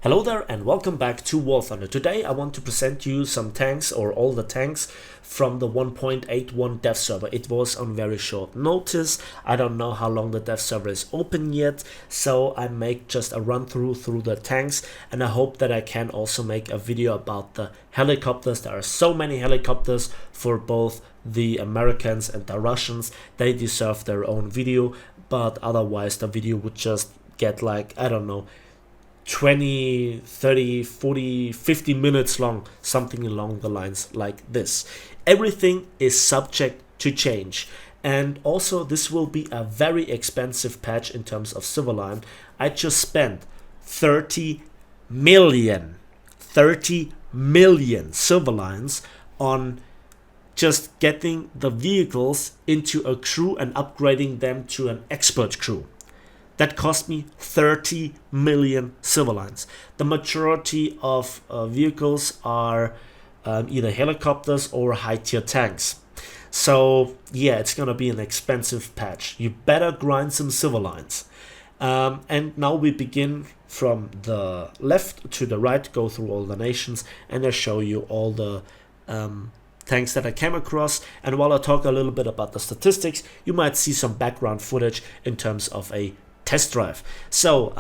Hello there and welcome back to War Thunder. Today I want to present you some tanks, or all the tanks from the 1.81 dev server. It was on very short notice. I don't know how long the dev server is open yet, so I make just a run through the tanks, and I hope that I can also make a video about the helicopters. There are so many helicopters for both the Americans and the Russians. They deserve their own video, but otherwise the video would just get like, I don't know, 20, 30, 40, 50 minutes long, something along the lines like this. Everything is subject to change, and also this will be a very expensive patch in terms of silver line. I just spent 30 million silver lines on just getting the vehicles into a crew and upgrading them to an expert crew. That cost me 30 million silver lines. The majority of vehicles are either helicopters or high tier tanks. So yeah, it's gonna be an expensive patch. You better grind some silver lines. And now we begin from the left to the right, go through all the nations, and I show you all the tanks that I came across. And while I talk a little bit about the statistics, you might see some background footage in terms of a test drive. So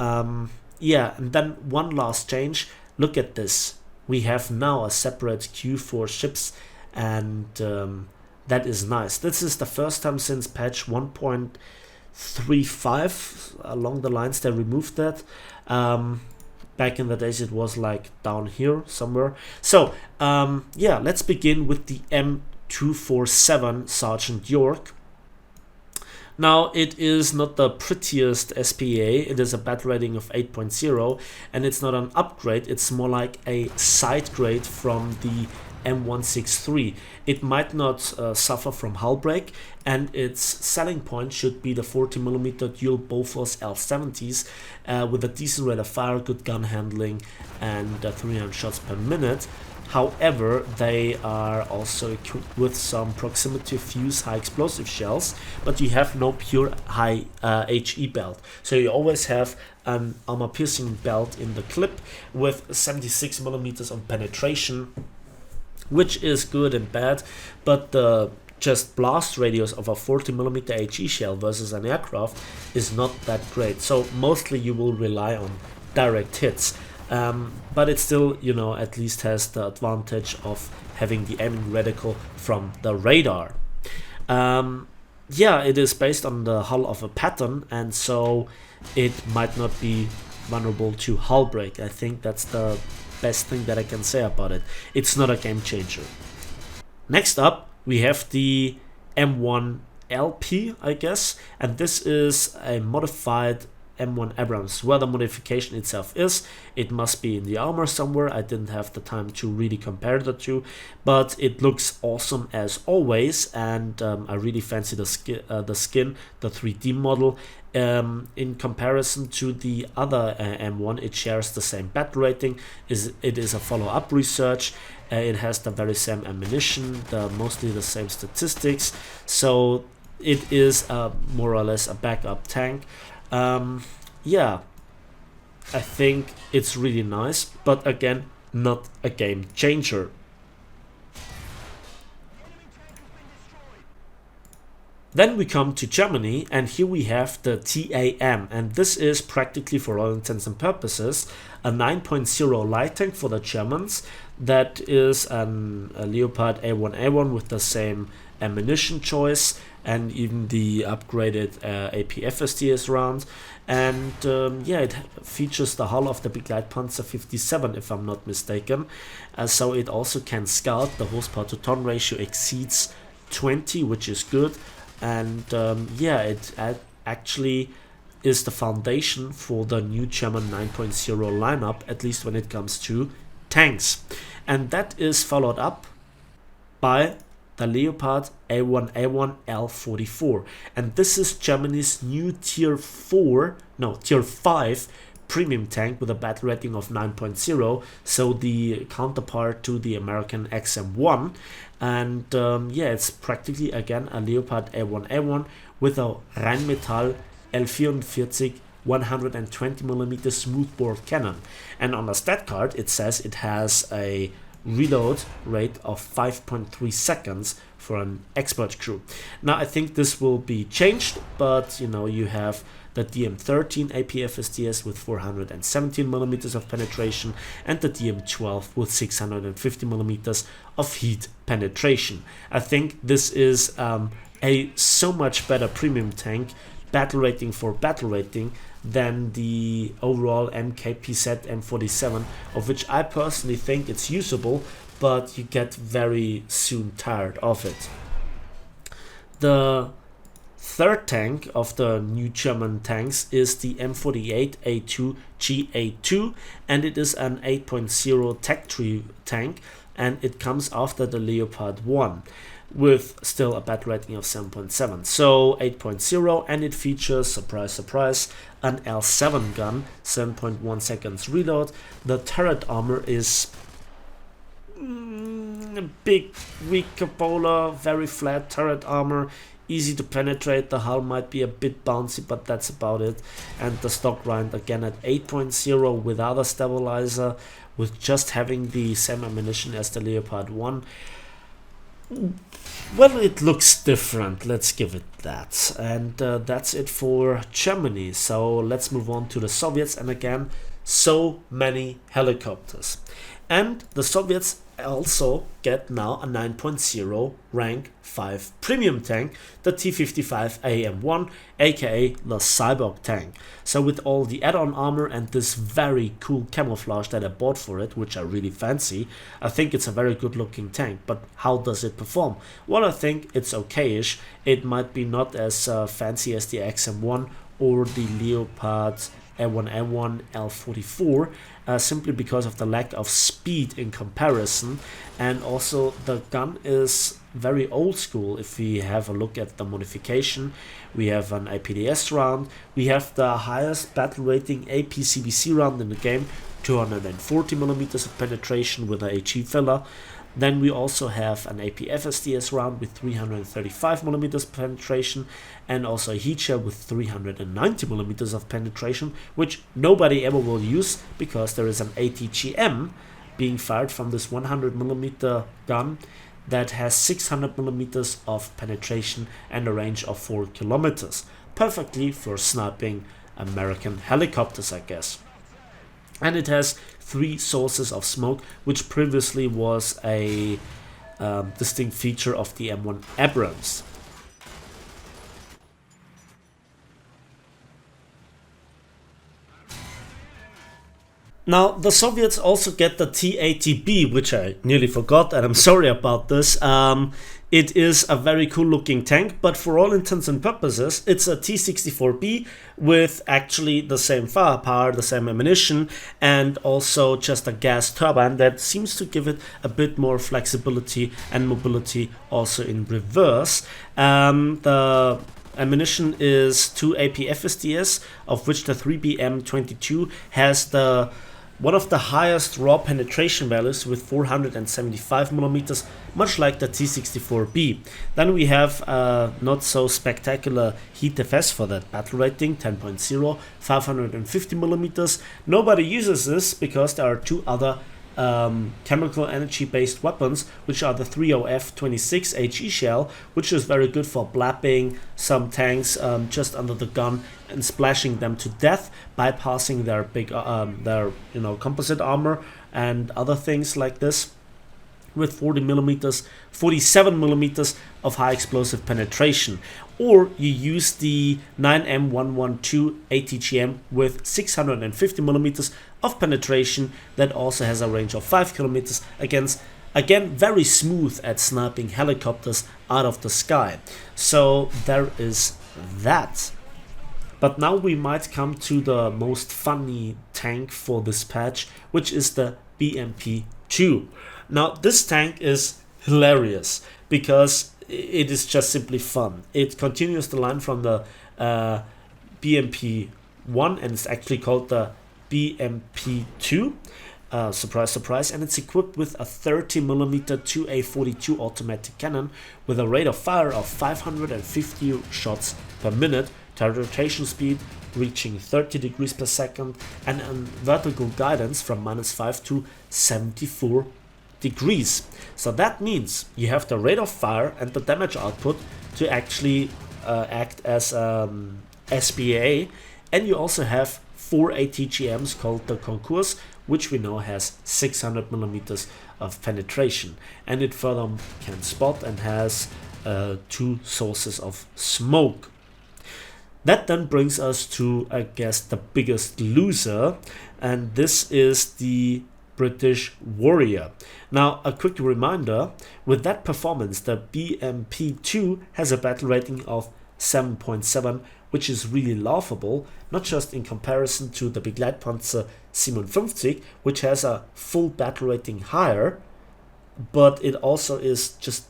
yeah, and then one last change. Look at this. We have now a separate queue for ships, and that is nice. This is the first time since patch 1.35 along the lines they removed that. Back in the days it was like down here somewhere. So yeah, let's begin with the M247 Sergeant York. Now, it is not the prettiest SPA, it is a battle rating of 8.0, and it's not an upgrade, it's more like a side grade from the M163. It might not suffer from hull break, and its selling point should be the 40mm dual Bofors L70s with a decent rate of fire, good gun handling, and 300 shots per minute. However, they are also equipped with some proximity fuse high explosive shells, but you have no pure high HE belt. So you always have an armor piercing belt in the clip with 76mm of penetration, which is good and bad, but the just blast radius of a 40mm HE shell versus an aircraft is not that great. So mostly you will rely on direct hits. But it still, you know, at least has the advantage of having the aiming reticle from the radar. Yeah, it is based on the hull of a Patton, and so it might not be vulnerable to hull break. I think that's the best thing that I can say about it. It's not a game changer. Next up, we have the M1LP, I guess, and this is a modified M1 Abrams. Where the modification itself is, it must be in the armor somewhere. I didn't have the time to really compare the two, but it looks awesome as always, and I really fancy the skin, the 3D model. In comparison to the other M1, it shares the same battle rating. It is a follow-up research. It has the very same ammunition, mostly the same statistics, so it is more or less a backup tank. Yeah, I think it's really nice, but again, not a game changer. Then we come to Germany, and here we have the TAM, and this is practically, for all intents and purposes, a 9.0 light tank for the Germans. That is a Leopard A1A1 with the same ammunition choice and even the upgraded APFSTS round, and yeah, it features the hull of the Begleitpanzer 57 if I'm not mistaken, so it also can scout. The horsepower to ton ratio exceeds 20, which is good, and yeah, it actually is the foundation for the new German 9.0 lineup, at least when it comes to tanks, and that is followed up by the Leopard A1A1 L44, and this is Germany's new tier 5 premium tank with a battle rating of 9.0, so the counterpart to the American XM1, and yeah, it's practically again a Leopard A1A1 with a Rheinmetall L44 120mm smoothbore cannon. And on the stat card it says it has a reload rate of 5.3 seconds for an expert crew. Now I think this will be changed, but you know, you have the DM13 APFSDS with 417mm of penetration and the DM12 with 650mm of heat penetration. I think this is a so much better premium tank, battle rating for battle rating, than the overall MKPZ M47, of which I personally think it's usable, but you get very soon tired of it. The third tank of the new German tanks is the M48A2 GA2, and it is an 8.0 tech tree tank, and it comes after the Leopard 1 with still a battle rating of 7.7, so 8.0, and it features, surprise surprise, an L7 gun, 7.1 seconds reload. The turret armor is big, weak cupola, very flat turret armor, easy to penetrate. The hull might be a bit bouncy, but that's about it. And the stock grind again at 8.0 without a stabilizer, with just having the same ammunition as the Leopard 1. Well, it looks different, let's give it that. And that's it for Germany. So let's move on to the Soviets, and again, so many helicopters. And the Soviets also get now a 9.0 rank 5 premium tank, the T-55 AM1, aka the Cyborg tank. So with all the add-on armor and this very cool camouflage that I bought for it, which I really fancy, I think it's a very good looking tank. But how does it perform? Well, I think it's okayish. It might be not as fancy as the XM1 or the Leopard A1A1 L44, simply because of the lack of speed in comparison, and also the gun is very old school. If we have a look at the modification, we have an APDS round, we have the highest battle rating APCBC round in the game, 240mm of penetration with a HE filler. Then we also have an APFSDS round with 335mm penetration, and also a heat shell with 390mm of penetration, which nobody ever will use because there is an ATGM being fired from this 100mm gun that has 600mm of penetration and a range of 4 kilometers. Perfectly for sniping American helicopters, I guess. And it has 3 sources of smoke, which previously was a distinct feature of the M1 Abrams. Now, the Soviets also get the T-80B, which I nearly forgot, and I'm sorry about this. It is a very cool looking tank, but for all intents and purposes, it's a T-64B with actually the same firepower, the same ammunition, and also just a gas turbine that seems to give it a bit more flexibility and mobility also in reverse. The ammunition is 2 APFSDS, of which the 3BM22 has one of the highest raw penetration values with 475mm, much like the T-64B. Then we have not so spectacular heat FS for that battle rating, 10.0, 550mm. Nobody uses this because there are 2 other chemical energy based weapons, which are the 30F26 HE shell, which is very good for blapping some tanks just under the gun and splashing them to death, bypassing their big composite armor and other things like this, with 47mm of high explosive penetration. Or you use the 9M112 ATGM with 650mm of penetration that also has a range of 5 kilometers, again very smooth at sniping helicopters out of the sky. So there is that. But now we might come to the most funny tank for this patch, which is the BMP-2. Now this tank is hilarious because it is just simply fun. It continues the line from the BMP-1 and it's actually called the BMP-2. Surprise, surprise. And it's equipped with a 30mm 2A42 automatic cannon with a rate of fire of 550 shots per minute turret rotation speed reaching 30 degrees per second, and a vertical guidance from -5 to 74 degrees. So that means you have the rate of fire and the damage output to actually act as SPA, and you also have 4 ATGMs called the Concours, which we know has 600 millimeters of penetration, and it further can spot and has 2 sources of smoke. That then brings us to, I guess, the biggest loser, and this is the British Warrior. Now, a quick reminder, with that performance, the BMP-2 has a battle rating of 7.7, which is really laughable, not just in comparison to the Begleitpanzer 57, which has a full battle rating higher, but it also is just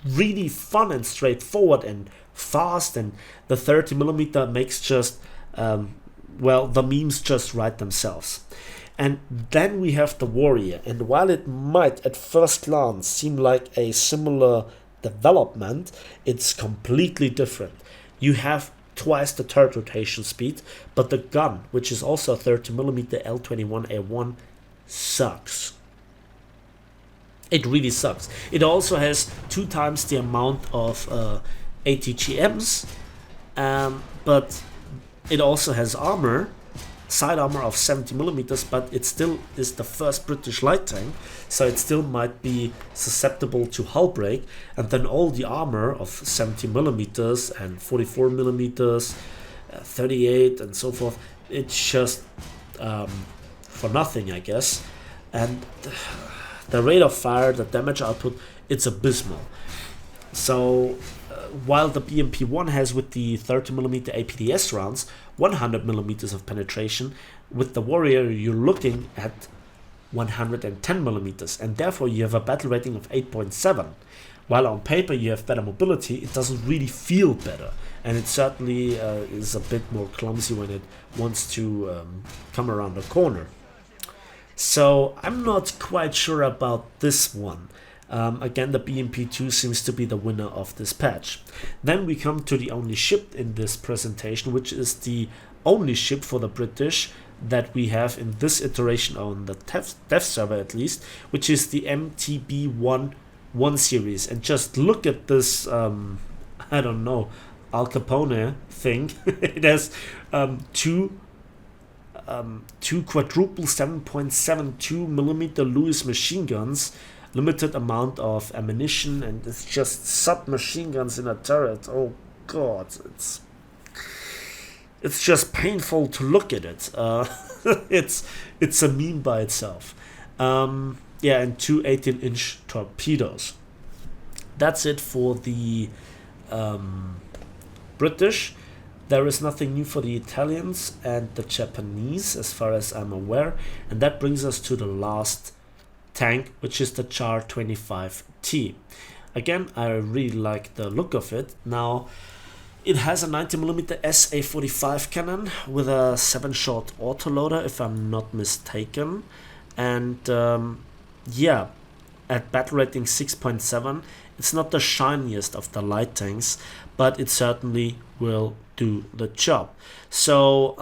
really fun and straightforward and fast, and the 30mm makes just well, the memes just write themselves. And then we have the Warrior, and while it might at first glance seem like a similar development, it's completely different. You have twice the turret rotation speed, but the gun, which is also a 30mm L21A1, sucks. It really sucks. It also has 2 times the amount of ATGMs, but it also has armor, side armor of 70mm, but it still is the first British light tank, so it still might be susceptible to hull break, and then all the armor of 70mm and 44mm, 38 and so forth, it's just for nothing, I guess. And the rate of fire, the damage output, it's abysmal. So while the BMP-1 has with the 30mm APDS rounds 100mm of penetration, with the Warrior you're looking at 110mm, and therefore you have a battle rating of 8.7. While on paper you have better mobility, it doesn't really feel better, and it certainly is a bit more clumsy when it wants to come around the corner. So I'm not quite sure about this one. Again, the BMP-2 seems to be the winner of this patch. Then we come to the only ship in this presentation, which is the only ship for the British that we have in this iteration on the dev server at least, which is the MTB-1 series. And just look at this, I don't know, Al Capone thing. It has two quadruple 7.72mm Lewis machine guns, limited amount of ammunition, and it's just submachine guns in a turret. Oh god, it's just painful to look at it. It's a meme by itself. Yeah, and 2 18-inch torpedoes. That's it for the British. There is nothing new for the Italians and the Japanese as far as I'm aware, and that brings us to the last tank, which is the Char 25T. Again, I really like the look of it. Now, it has a 90mm SA-45 cannon with a 7-shot autoloader, if I'm not mistaken, and yeah, at battle rating 6.7, it's not the shiniest of the light tanks, but it certainly will do the job. So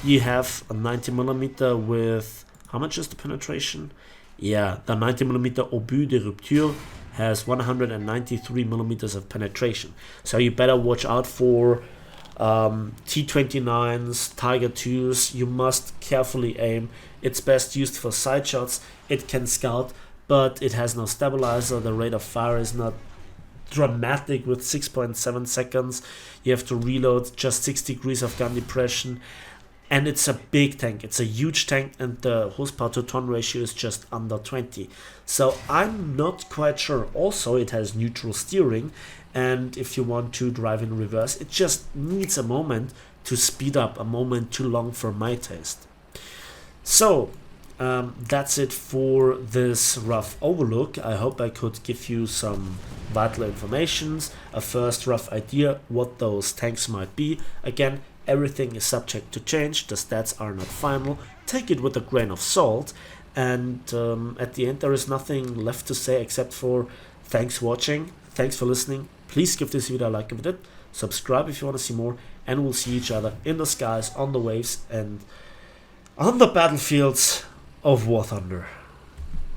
you have a 90mm with, how much is the penetration? Yeah, the 90mm obus de rupture has 193mm of penetration. So you better watch out for T-29s, Tiger 2s. You must carefully aim. It's best used for side shots. It can scout, but it has no stabilizer. The rate of fire is not dramatic with 6.7 seconds. You have to reload, just 6 degrees of gun depression. And it's a big tank, it's a huge tank, and the horsepower to ton ratio is just under 20. So I'm not quite sure. Also, it has neutral steering, and if you want to drive in reverse, it just needs a moment to speed up, a moment too long for my taste. So that's it for this rough overlook. I hope I could give you some vital information, a first rough idea what those tanks might be. Again, everything is subject to change, the stats are not final, take it with a grain of salt, and at the end there is nothing left to say except for thanks for watching, thanks for listening, please give this video a like if you did, subscribe if you want to see more, and we'll see each other in the skies, on the waves, and on the battlefields of War Thunder.